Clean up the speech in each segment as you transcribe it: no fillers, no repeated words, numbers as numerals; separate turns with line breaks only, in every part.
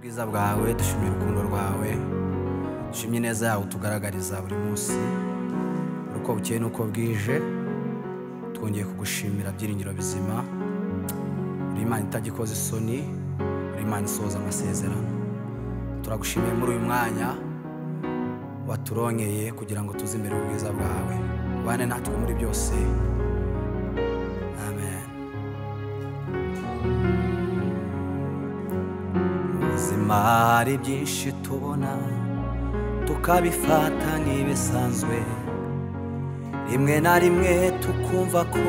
ubwiza bwawe, dushimye urukundo rwawe, dushimye neza yawe utugaragariza buri munsi uko bukeye nuko bwije. Twongeye kugushimira byiringiro bizima, uri Imana itagikoze isoni, uri Imana isohoza amasezerano. Turagushimiye muri uyu mwanya waturongeye kugira ngo tuze imbere ubwiza bwawe, ubane natwe muri byose. Amen. Ubuzima hari byinshi tubona tukabifata nk'ibisanzwe, rimwe na rimwe tukumva ko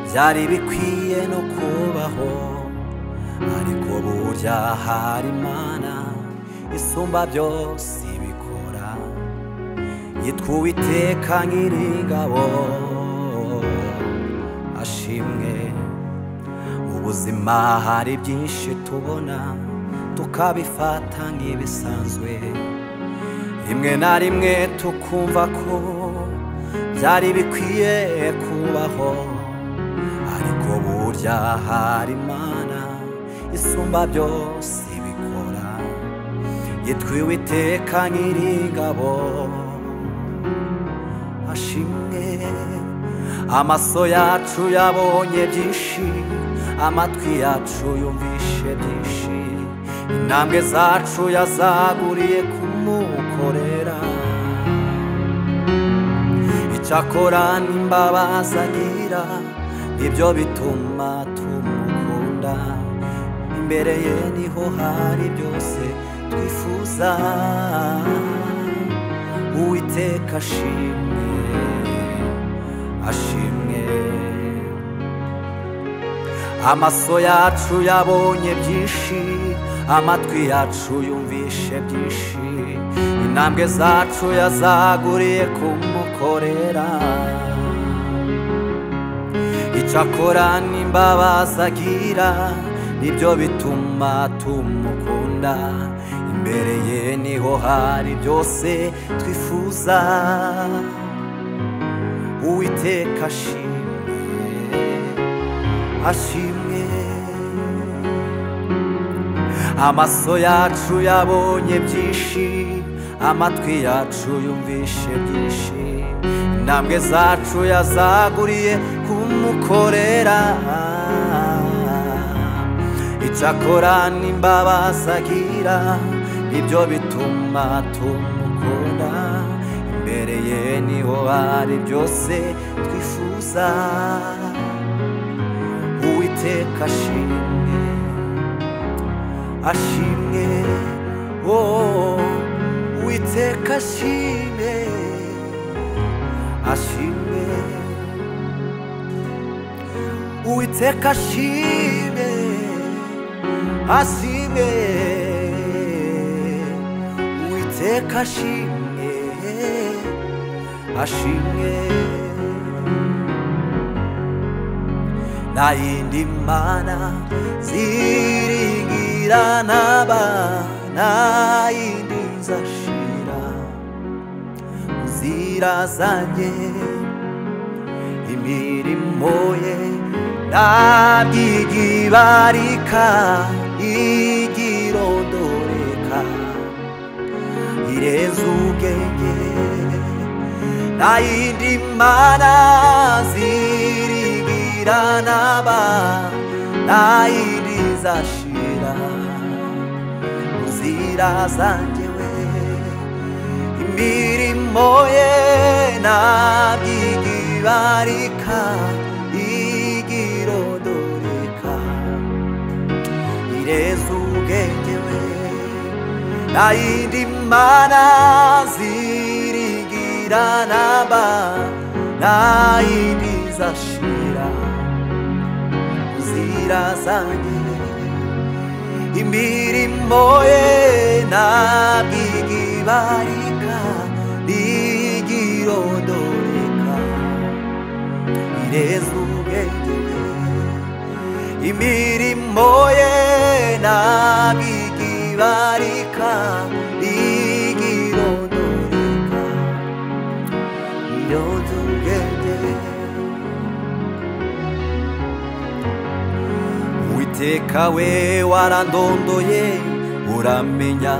byari bikwiye no kubaho, ariko burya hari Imana isumba byose ibikora, yitwa Uwiteka Nyiringabo, ashimwe. Ubuzima hari byinshi tubona tukabifata nk'ibisanzwe, rimwe na rimwe tukumva ko byari bikwiye kubaho, ariko burya hari Imana isumba byose ibikora, yitwa Uwiteka Nyiringabo, ashimwe. Amaso yacu yabonye byinshi, amatwi yacu yumvishe byinshi, intambwe zacu yazaguriye kumukorera, icyakora n'imbabazi agira nibyo bituma tumukunda, imbere ye niho hari byose twifuza. Uwiteka ashimwe, ashimwe. Amaso yacu yabonye byinshi, amatwi yacu yumvishe byinshi, intambwe zacu yazaguriye kumukorera, icyakora n'imbabazi agira nibyo bituma tumukunda, imbere ye niho hari byose twifuza. Uwiteka ashimwe, ashimwe. Amaso yacu yabonye byinshi, amatwi yacu yumvishe byinshi, intambwe zacu yazaguriye kumukorera, icyakora n'imbabazi agira nibyo bituma tumukunda, imbere ye niho hari byose twifuza. Uwiteka ashimwe, ashimwe. Oh, Uwiteka ashimwe, ashimwe. Uwiteka ashimwe, ashimwe. Uwiteka ashimwe, ashimwe. Nta yindi mana ziringira naba, nta yindi nzashira mu nzira zanjye, imirimo ye ntabwo ibarika igirondoreka, irenze ubwenge. Nta yindi mana ziringira naba, nta yindi nzashira mu nzira zanjye we, imirimo ye ntabwo ibarika igirondoreka, irenze ubwenge we. Nta yindi mana ziringira naba, nta yindi nzashira mu nzira zanjye, imirimo ye ntabwo ibarika igirondoreka, irenze ubwenge we. Imirimo ye ntabwo ibarika igirondoreka, irenze ubwenge. Uwiteka we warandondoye uramenya,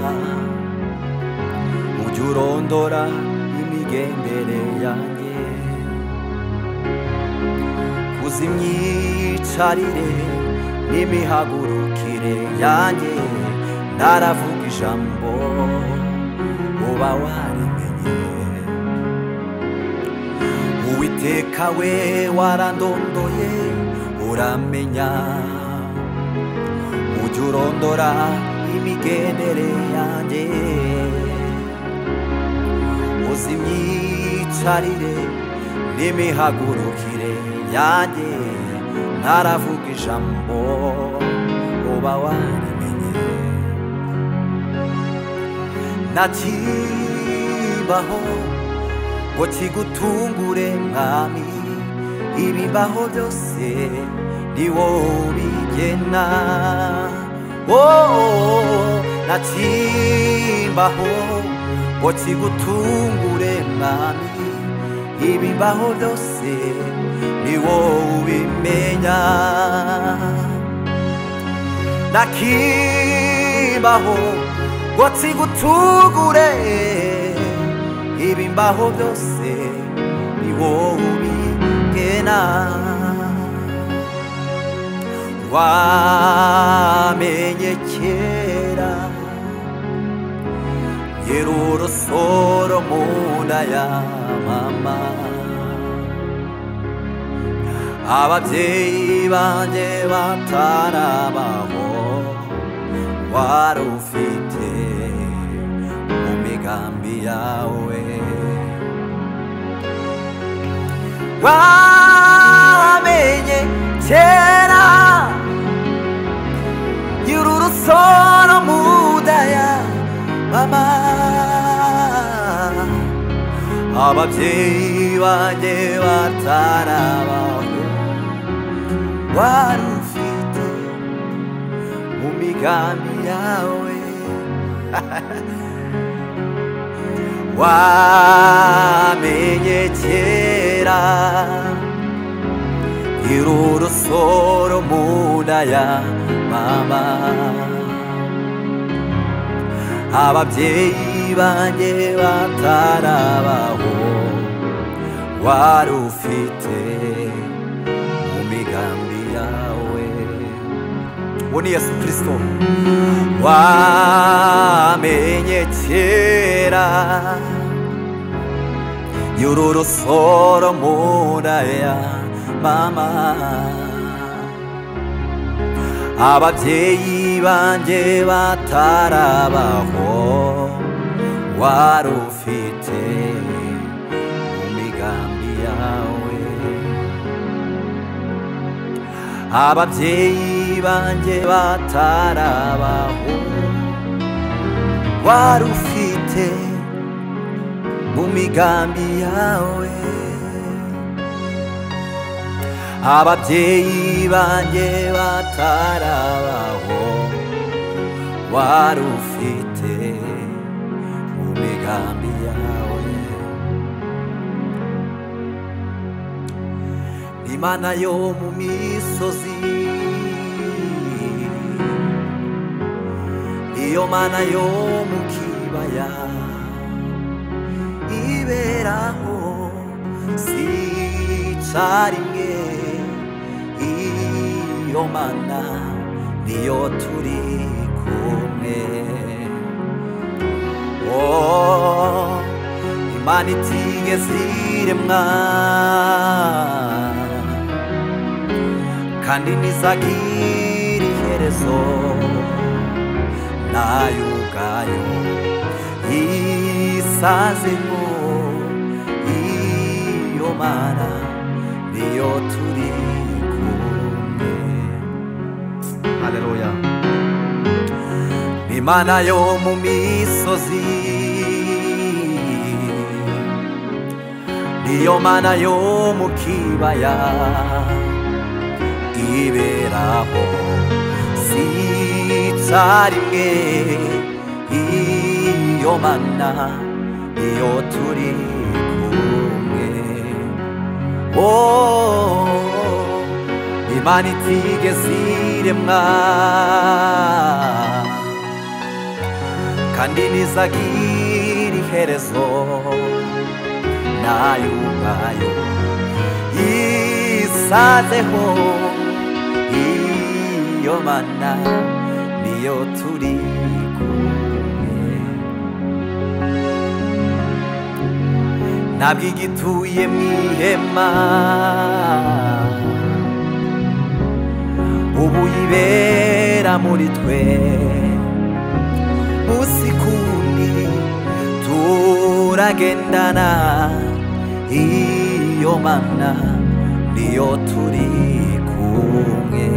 ujya urondora imigendere yanjye, kuzi imyicarire n'imihagurukire yanjye, naravuga ijambo uba warimenye. Uwiteka we warandondoye uramenya, ujya urondora imigendere yanjye, uzi imyicarire n'imihagurukire yanjye, ntaravuga ijambo uba warimenye. Ntakibaho ngo kigutungure mwami, ibibaho byose ni wowe ubigena. Ntakibaho ngo kigutungure mwami, ibibaho byose ni wowe ubimenya. Ntakibaho ngo kigutungure, ibibaho byose ni wowe ubigena. Wamenye kera nkiri urusoro mu nda ya mama, ababyeyi banjye batarabaho, wari ufite mu migambi yawe. Wamenye kera nkiri urusoro mu nda ya mama, ababyeyi banjye batarabaho, wari ufite mu migambi yawe. Wamenye kera nkiri urusoro mu nda ya mama, ababyeyi banjye batarabaho, wari ufite mu migambi yawe. Uwo ni Yesu Kristo. Wamenye kera nkiri urusoro mu nda ya mama, ababyeyi banjye batarabaho, wari ufite mu migambi yawe. Ababyeyi banjye batarabaho, wari ufite mu migambi yawe. Ababyeyi banjye batarabaho, wari ufite mu migambi yawe. Imana yo mu misozi, iyo Mana yo mu kibaya, iberaho sicarimwe, iyo Mana niyo turi kumwe. Imana itigeze iremwa kandi ntizagira iherezo, nayo ubwayo yisazeho, iyo Mana niyo turi kumwe. Haleluya. Imana yo mu misozi, iyo Mana yo mu kibaya, iberaho sicarimwe, iyo Mana niyo turi kumwe. Imana itigeze iremwa kandi ntizagira iherezo, nayo ubwayo yisazeho. Iyo Mana niyo turi kumwe, ntabwo igituye mu ihema, ubu yibera muri twe. Usikundi turagendana, iyo Mana niyo turi kumwe.